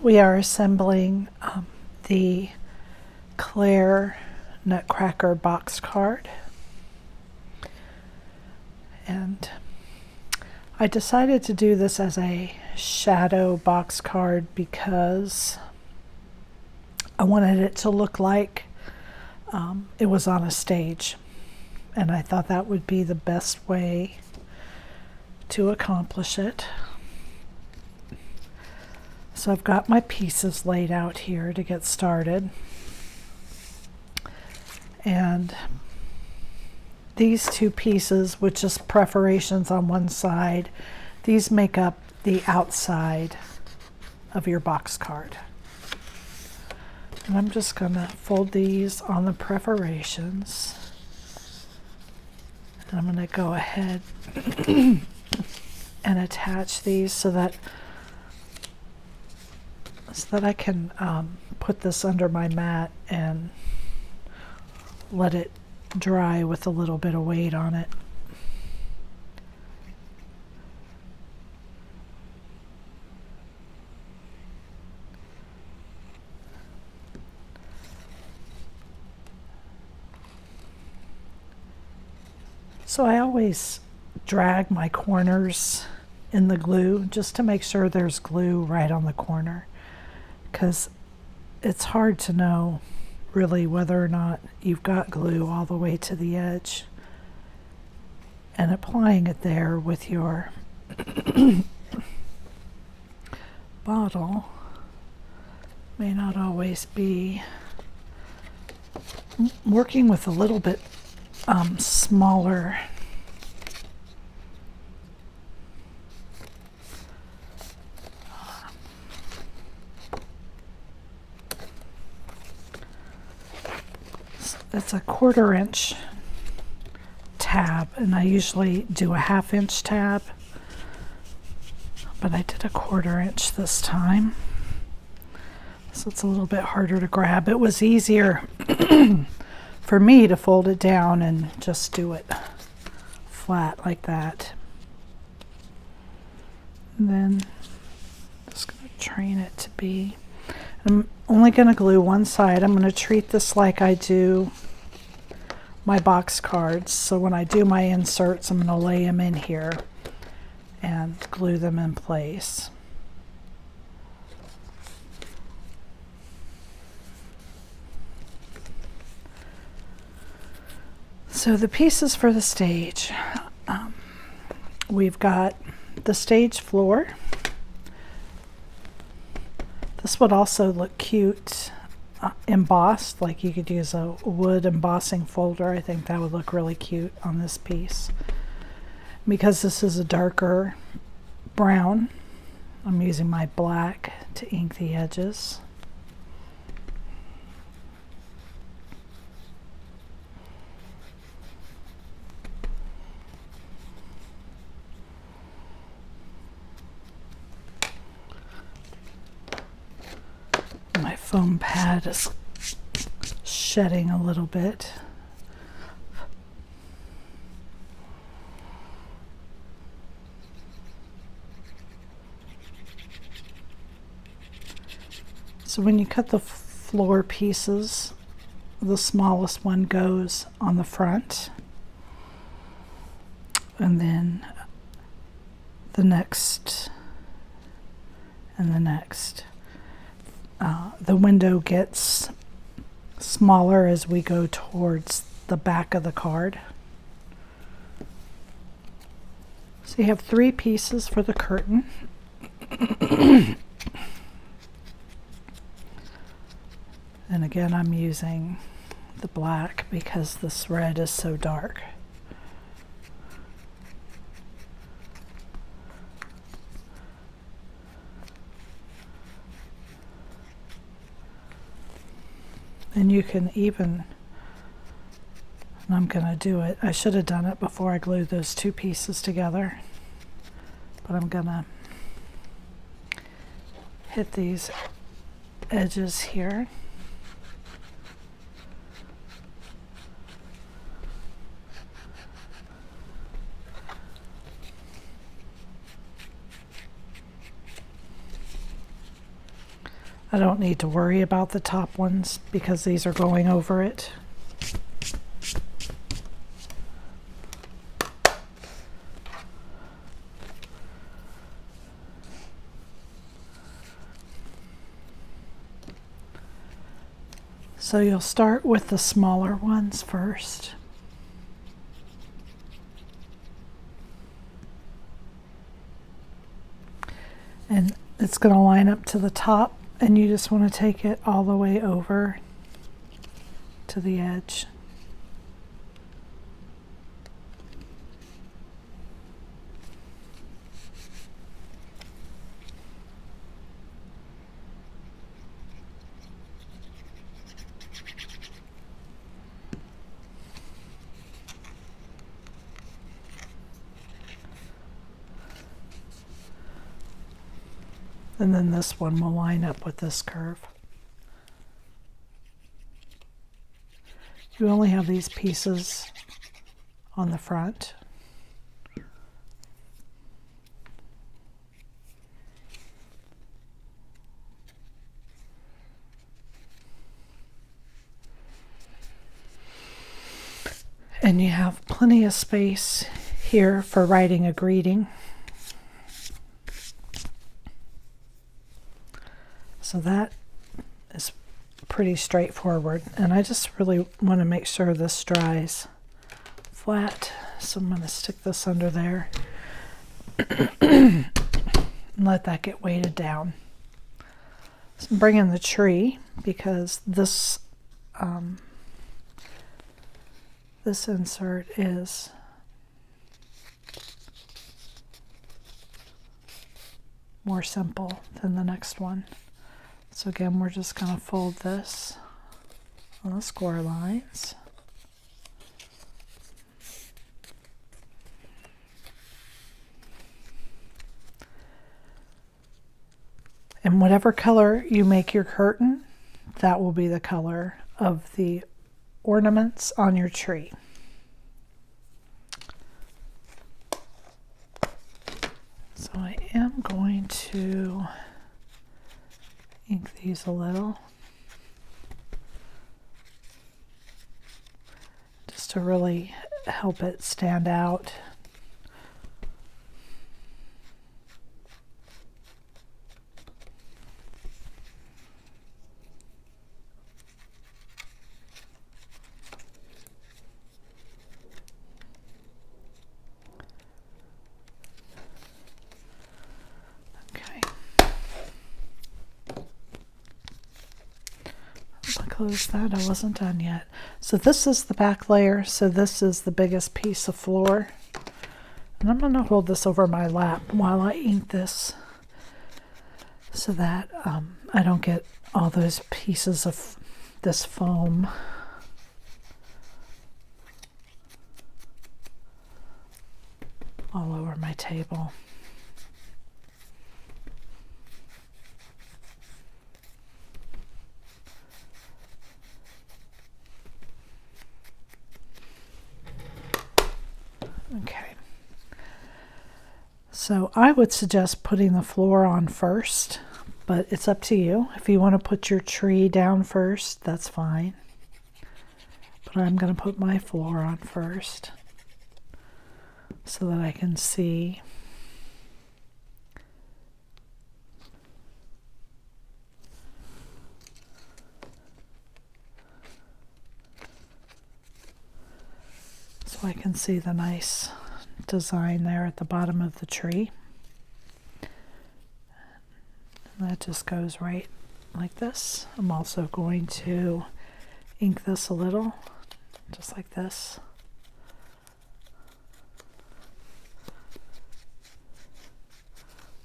We are assembling the Clara Nutcracker box card, and I decided to do this as a shadow box card because I wanted it to look like it was on a stage, and I thought that would be the best way to accomplish it. So I've got my pieces laid out here to get started. And these two pieces with just perforations on one side, these make up the outside of your box card. And I'm just going to fold these on the perforations. And I'm going to go ahead and attach these so that I can put this under my mat and let it dry with a little bit of weight on it. So I always drag my corners in the glue just to make sure there's glue right on the corner, because it's hard to know really whether or not you've got glue all the way to the edge, and applying it there with your bottle may not always be. Working with a little bit smaller it's a 1/4 inch tab, and I usually do a 1/2 inch tab, but I did a 1/4 inch this time, so it's a little bit harder to grab. It was easier for me to fold it down and just do it flat like that. And then just going to train it to be, I'm only going to glue one side. I'm going to treat this like I do my box cards. So when I do my inserts, I'm going to lay them in here and glue them in place. So the pieces for the stage, we've got the stage floor. This would also look cute embossed, like you could use a wood embossing folder. I think that would look really cute on this piece. Because this is a darker brown, I'm using my black to ink the edges. My foam pad is shedding a little bit. So when you cut the floor pieces, the smallest one goes on the front, and then the next and the next. The window gets smaller as we go towards the back of the card. So you have 3 pieces for the curtain. And again, I'm using the black because this red is so dark. And you can even, and I'm going to do it, I should have done it before I glued those 2 pieces together, but I'm going to hit these edges here. I don't need to worry about the top ones because these are going over it. So you'll start with the smaller ones first. And it's going to line up to the top, and you just want to take it all the way over to the edge. And then this one will line up with this curve. You only have these pieces on the front. And you have plenty of space here for writing a greeting. So that is pretty straightforward, and I just really want to make sure this dries flat, so I'm going to stick this under there and let that get weighted down. So I'm bringing the tree because this this insert is more simple than the next one. So again, we're just going to fold this on the score lines. And whatever color you make your curtain, that will be the color of the ornaments on your tree. So I am going to ink these a little just to really help it stand out. Close that, I wasn't done yet. So this is the back layer, so this is the biggest piece of floor. And I'm going to hold this over my lap while I ink this so that I don't get all those pieces of this foam all over my table. Okay, so I would suggest putting the floor on first, but it's up to you. If you want to put your tree down first, that's fine. But I'm going to put my floor on first so that I can see. So I can see the nice design there at the bottom of the tree. And that just goes right like this. I'm also going to ink this a little, just like this.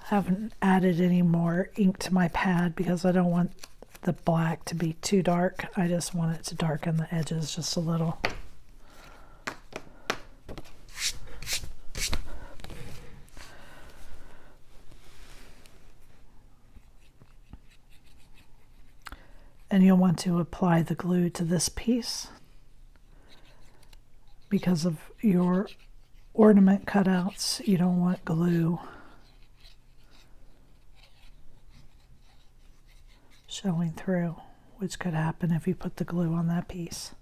I haven't added any more ink to my pad because I don't want the black to be too dark. I just want it to darken the edges just a little. And you'll want to apply the glue to this piece because of your ornament cutouts. You don't want glue showing through, which could happen if you put the glue on that piece.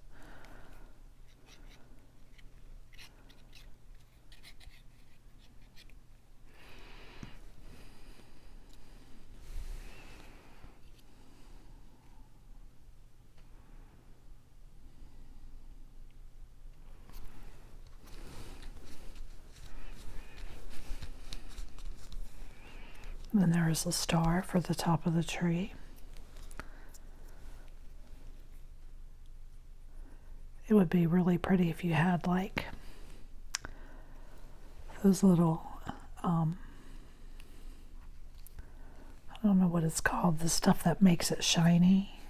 And then there is a star for the top of the tree. It would be really pretty if you had like those little, I don't know what it's called, the stuff that makes it shiny.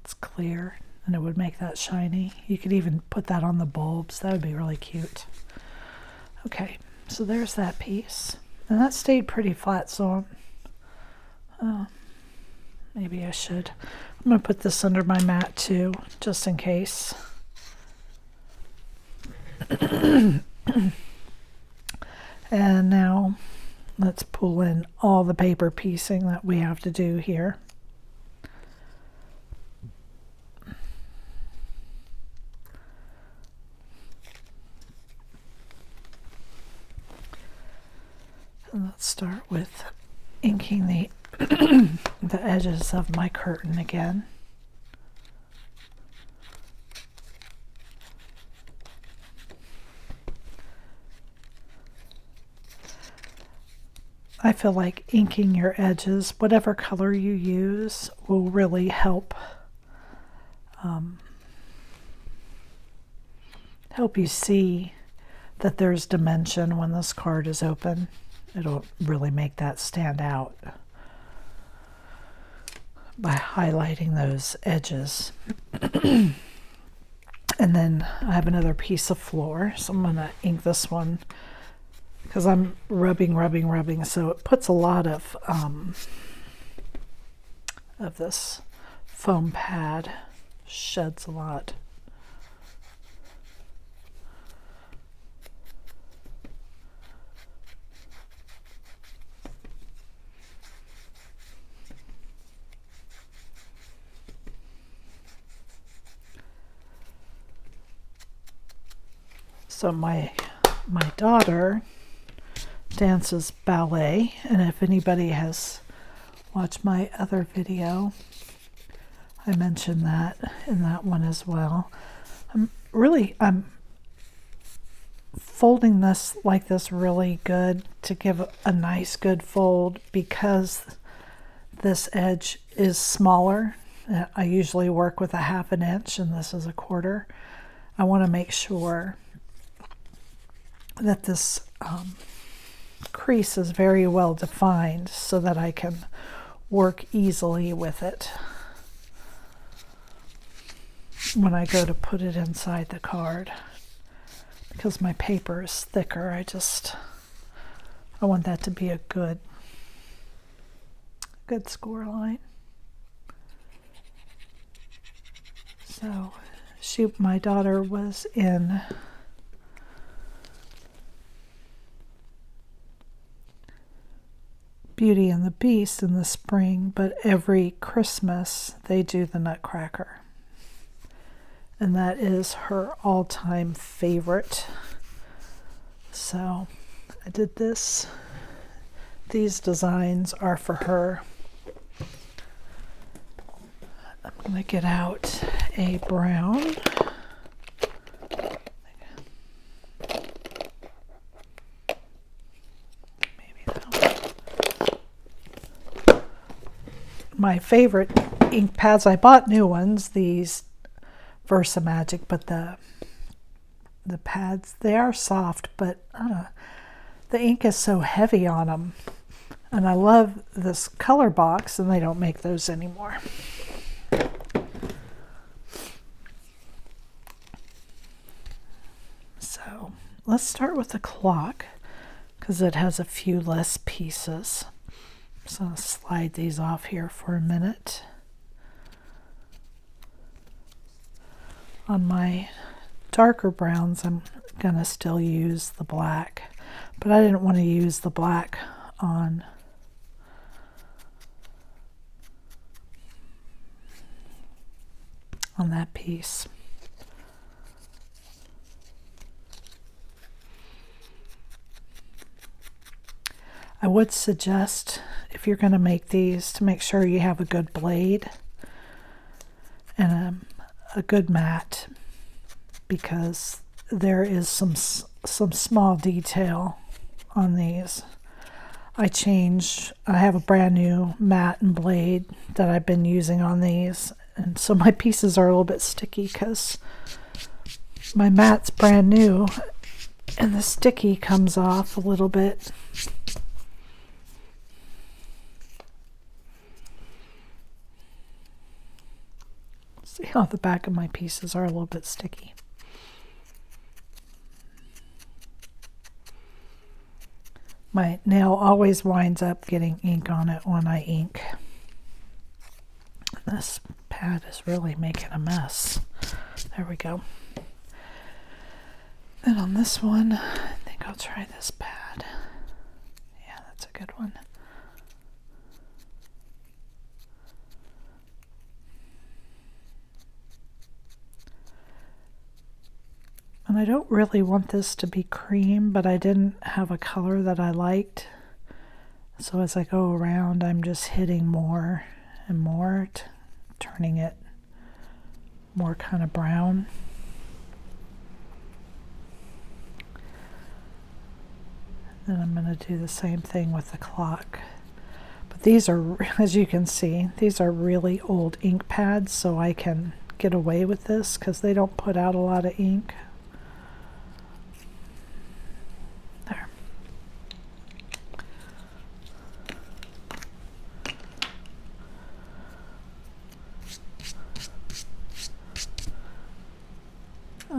It's clear and it would make that shiny. You could even put that on the bulbs. That would be really cute. Okay. So there's that piece, and that stayed pretty flat, so maybe I should. I'm going to put this under my mat too, just in case. And now let's pull in all the paper piecing that we have to do here. Let's start with inking the the edges of my curtain again. I feel like inking your edges, whatever color you use, will really help help you see that there's dimension when this card is open. It'll really make that stand out by highlighting those edges. And then I have another piece of floor, so I'm going to ink this one because I'm rubbing, so it puts a lot of this foam pad, sheds a lot. So my daughter dances ballet, and if anybody has watched my other video, I mentioned that in that one as well. I'm folding this like this really good to give a nice good fold because this edge is smaller. I usually work with a 1/2 inch and this is a 1/4. I want to make sure that this crease is very well defined so that I can work easily with it when I go to put it inside the card. Because my paper is thicker, I want that to be a good score line. So my daughter was in Beauty and the Beast in the spring, but every Christmas they do the Nutcracker. And that is her all-time favorite. So I did this. These designs are for her. I'm going to get out a brown. My favorite ink pads, I bought new ones, these Versa Magic, but the pads, they are soft, but the ink is so heavy on them. And I love this color box, and they don't make those anymore. So let's start with the clock because it has a few less pieces. So I'll slide these off here for a minute. On my darker browns, I'm gonna still use the black, but I didn't want to use the black on on that piece. I would suggest, if you're going to make these, to make sure you have a good blade and a good mat, because there is some small detail on these. I have a brand new mat and blade that I've been using on these, and so my pieces are a little bit sticky because my mat's brand new and the sticky comes off a little bit. See how the back of my pieces are a little bit sticky. My nail always winds up getting ink on it when I ink. This pad is really making a mess. There we go. And on this one, I think I'll try this pad. Yeah, that's a good one. And I don't really want this to be cream, but I didn't have a color that I liked. So as I go around, I'm just hitting more and more, turning it more kind of brown. Then I'm going to do the same thing with the clock. But these are, as you can see, these are really old ink pads, so I can get away with this because they don't put out a lot of ink. There.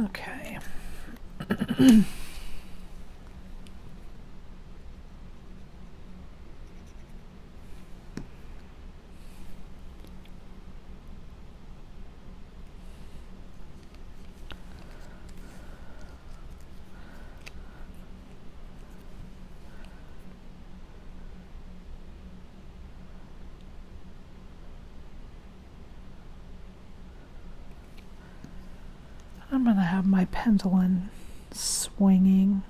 Okay. I'm going to have my pendulum swinging.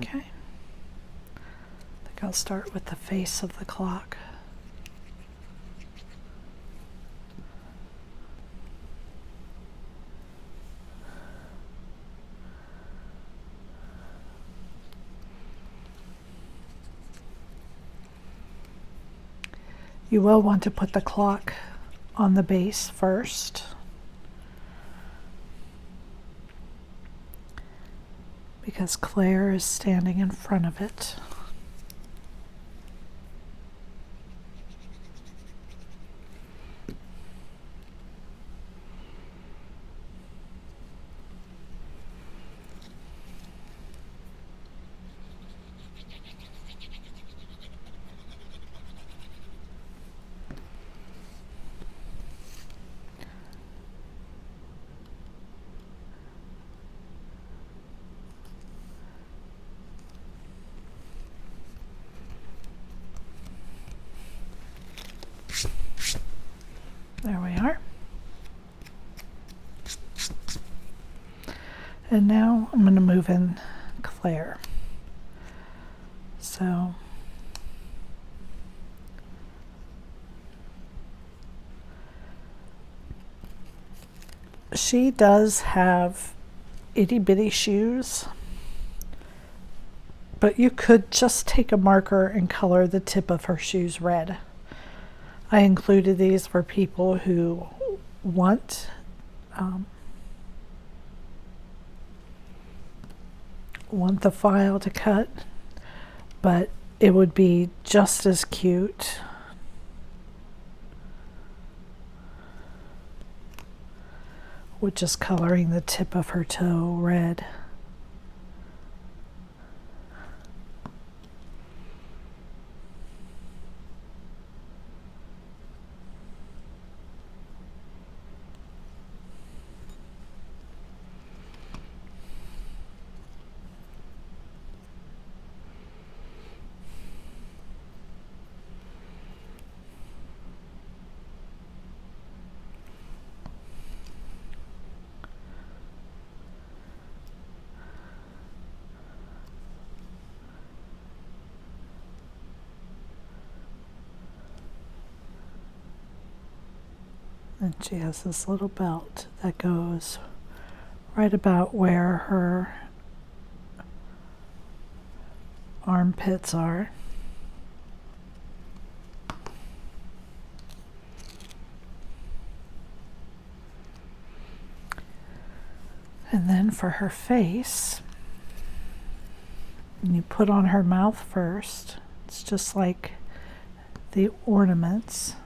Okay. I think I'll start with the face of the clock. You will want to put the clock on the base first, because Clara is standing in front of it. There we are. And now I'm going to move in Clara. So she does have itty bitty shoes, but you could just take a marker and color the tip of her shoes red. I included these for people who want the file to cut, but it would be just as cute with just coloring the tip of her toe red. And she has this little belt that goes right about where her armpits are. And then for her face, you put on her mouth first. It's just like the ornaments.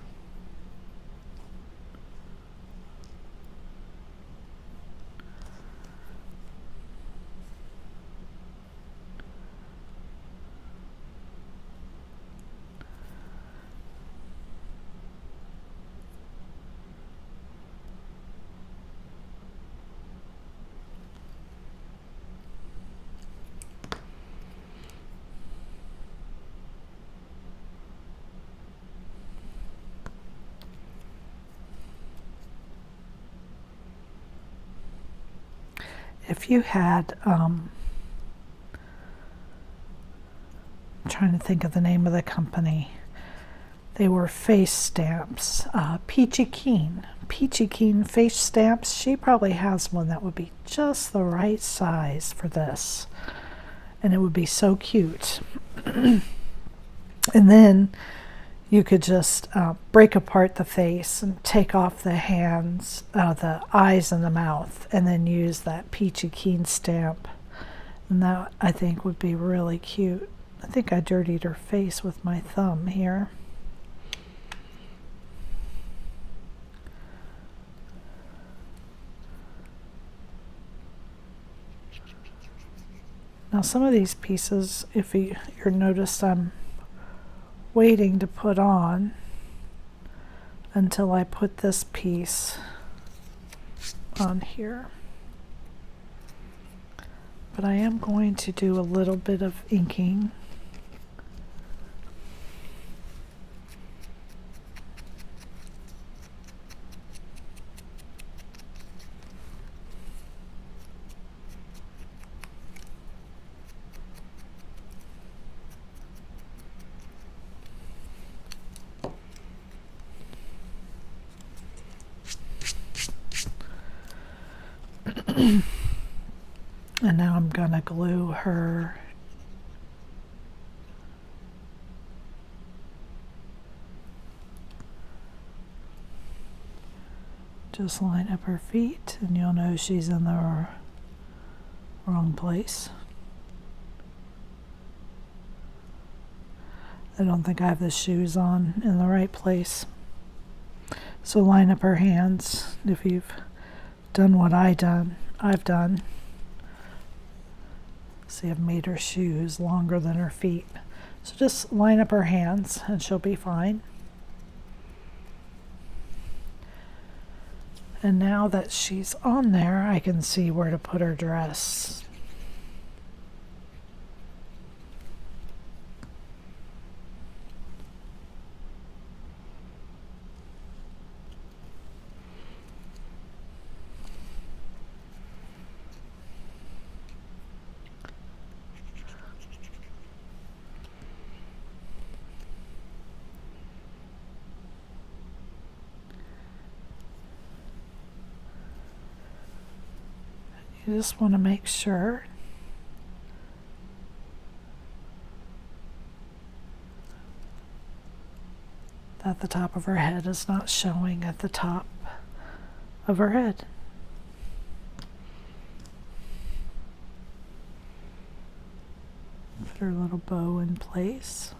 If you had, I'm trying to think of the name of the company. They were face stamps. Peachy Keen face stamps. She probably has one that would be just the right size for this. And it would be so cute. And then you could just break apart the face and take off the hands, the eyes and the mouth, and then use that Peachy Keen stamp. And that, I think, would be really cute. I think I dirtied her face with my thumb here. Now some of these pieces, if you're noticed, I'm waiting to put on until I put this piece on here. But I am going to do a little bit of inking. And now I'm going to glue her just line up her feet and you'll know she's in the wrong place. I don't think I have the shoes on in the right place. So line up her hands if you've done what I've done. See, I've made her shoes longer than her feet. So just line up her hands and she'll be fine. And now that she's on there, I can see where to put her dress. You just want to make sure that the top of her head is not showing at the top of her head. Put her little bow in place.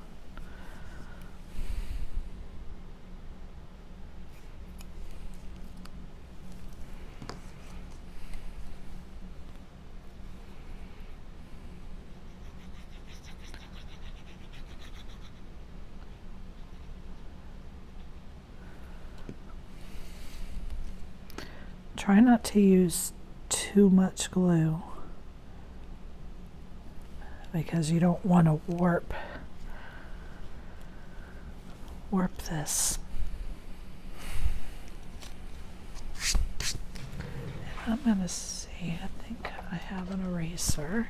Try not to use too much glue because you don't want to warp this. I'm going to see, I think I have an eraser.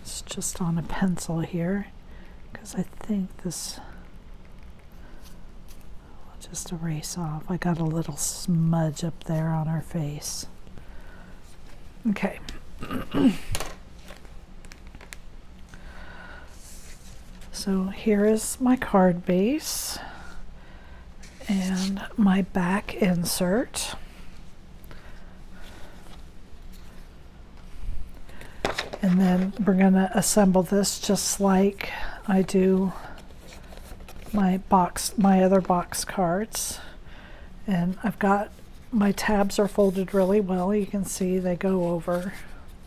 It's just on a pencil here because I think this, I'll Just erase off. I got a little smudge up there on her face. Okay. So here is my card base and my back insert. And then we're going to assemble this just like I do my other box cards. And I've got my tabs are folded really well. You can see they go over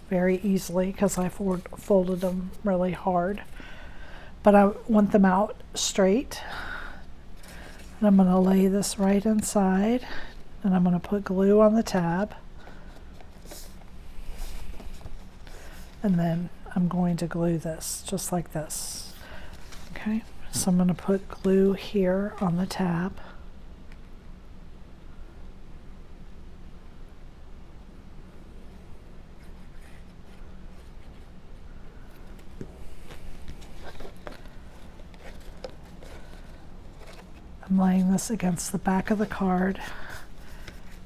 very easily because I folded them really hard. But I want them out straight. And I'm going to lay this right inside, and I'm going to put glue on the tab. And then I'm going to glue this just like this. Okay, so I'm going to put glue here on the tab. I'm laying this against the back of the card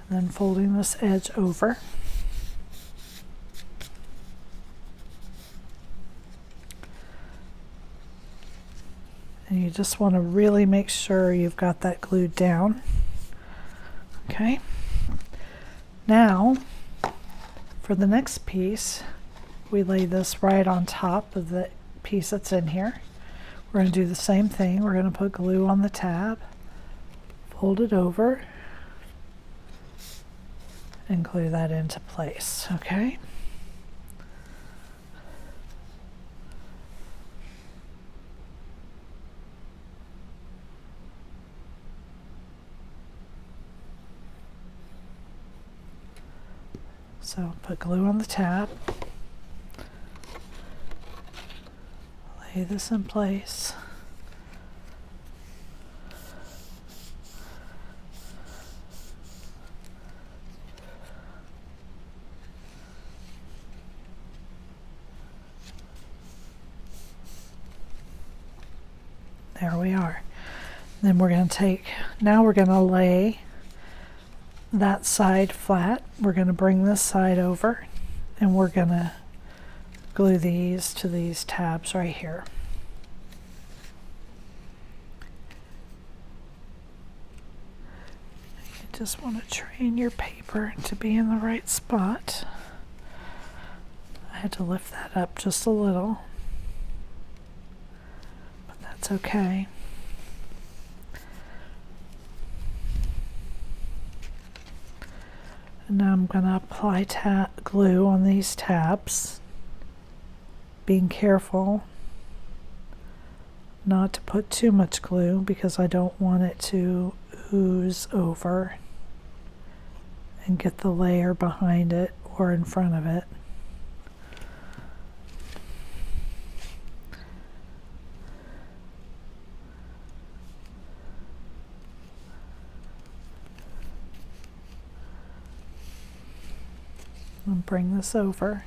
and then folding this edge over. And you just want to really make sure you've got that glued down. Okay. Now, for the next piece, we lay this right on top of the piece that's in here. We're going to do the same thing. We're going to put glue on the tab, fold it over, and glue that into place. Okay. So put glue on the tab, lay this in place. There we are. Then we're going to take, now we're going to lay that side flat. We're going to bring this side over and we're going to glue these to these tabs right here. You just want to train your paper to be in the right spot. I had to lift that up just a little, but that's okay. And now I'm going to apply glue on these tabs, being careful not to put too much glue because I don't want it to ooze over and get the layer behind it or in front of it. And bring this over.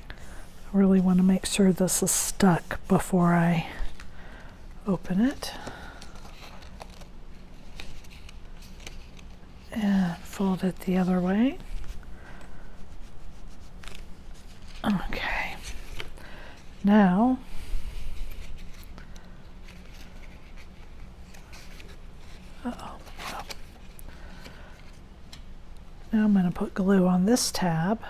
I really want to make sure this is stuck before I open it. And fold it the other way. Okay. Now, now I'm going to put glue on this tab.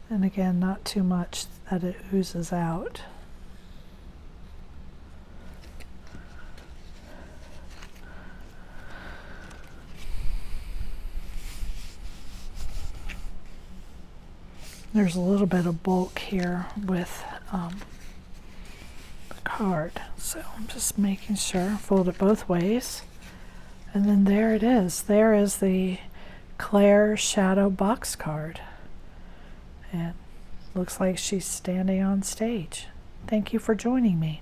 And again, not too much that it oozes out. There's a little bit of bulk here with the card, so I'm just making sure, fold it both ways, and then there it is. There is the Clara shadow box card, and looks like she's standing on stage. Thank you for joining me.